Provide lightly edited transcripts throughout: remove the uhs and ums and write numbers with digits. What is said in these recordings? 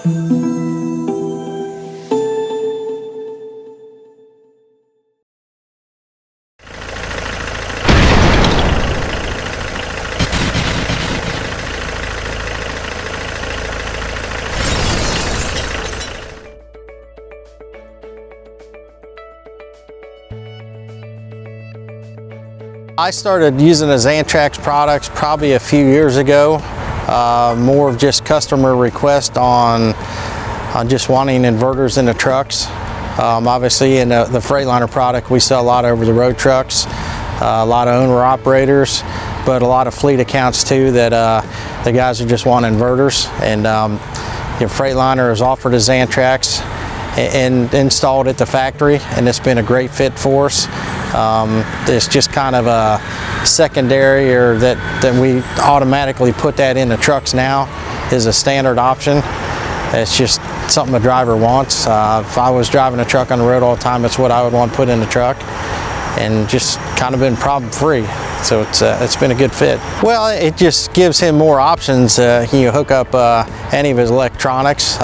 I started using the XANTREX products probably a few years ago, more of just customer request on just wanting inverters in the trucks. Obviously in the Freightliner product we sell a lot over the road trucks, a lot of owner operators, but a lot of fleet accounts too that the guys are just wanting inverters. And Freightliner has offered a XANTREX and installed at the factory, and it's been a great fit for us. It's just kind of a secondary, or that we automatically put that in the trucks now is a standard option. It's just something the driver wants. If I was driving a truck on the road all the time, it's what I would want to put in the truck, and just kind of been problem free. So it's been a good fit. Well, it just gives him more options. You hook up any of his electronics,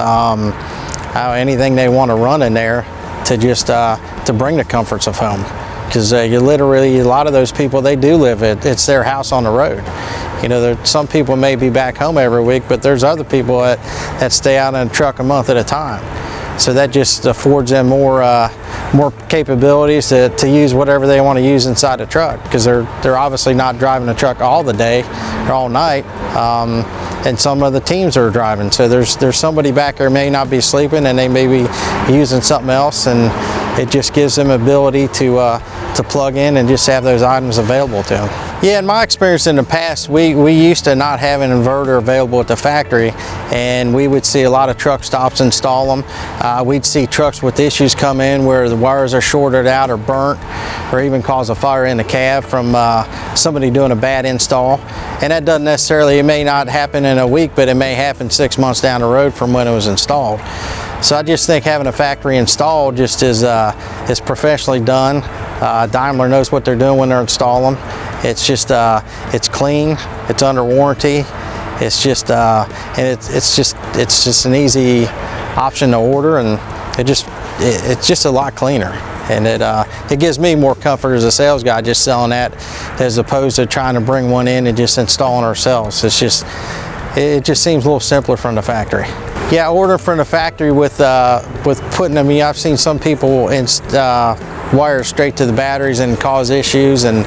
anything they want to run in there to just to bring the comforts of home. Because you literally, a lot of those people, they do live it's their house on the road. Some people may be back home every week, but there's other people that stay out in a truck a month at a time. So that just affords them more capabilities to use whatever they want to use inside the truck, because they're obviously not driving the truck all the day or all night. And some of the teams are driving, so there's somebody back there may not be sleeping, and they may be using something else, and it just gives them ability to plug in and just have those items available to them. Yeah, in my experience in the past, we used to not have an inverter available at the factory, and we would see a lot of truck stops install them. We'd see trucks with issues come in where the wires are shorted out or burnt, or even cause a fire in the cab from somebody doing a bad install. And that doesn't necessarily, it may not happen in a week, but it may happen 6 months down the road from when it was installed. So I just think having a factory installed just is professionally done. Daimler knows what they're doing when they're installing them. It's just it's clean, it's under warranty. It's just and it's just an easy option to order, and it's just a lot cleaner. And it gives me more comfort as a sales guy just selling that, as opposed to trying to bring one in and just installing ourselves. It just seems a little simpler from the factory. Yeah, ordering from the factory with putting them. I've seen some people wire straight to the batteries and cause issues, and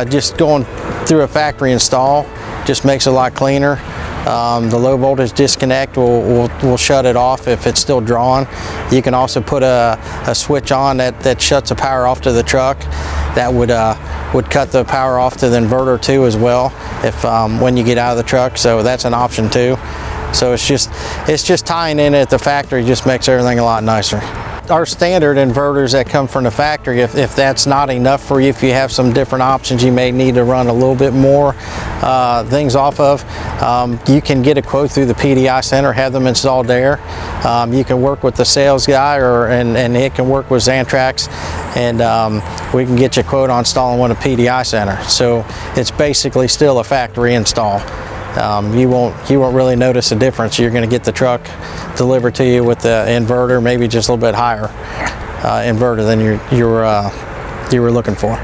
just going through a factory install just makes it a lot cleaner. The low voltage disconnect will shut it off if it's still drawing. You can also put a switch on that shuts the power off to the truck. That would cut the power off to the inverter too as well if when you get out of the truck. So that's an option too. So it's just tying in at the factory just makes everything a lot nicer. Our standard inverters that come from the factory, if that's not enough for you, if you have some different options you may need to run a little bit more things off of, you can get a quote through the PDI center, have them installed there. You can work with the sales guy, and it can work with XANTREX, and we can get you a quote on installing one at PDI center. So it's basically still a factory install. You won't really notice a difference. You're going to get the truck delivered to you with the inverter, maybe just a little bit higher inverter than you were looking for.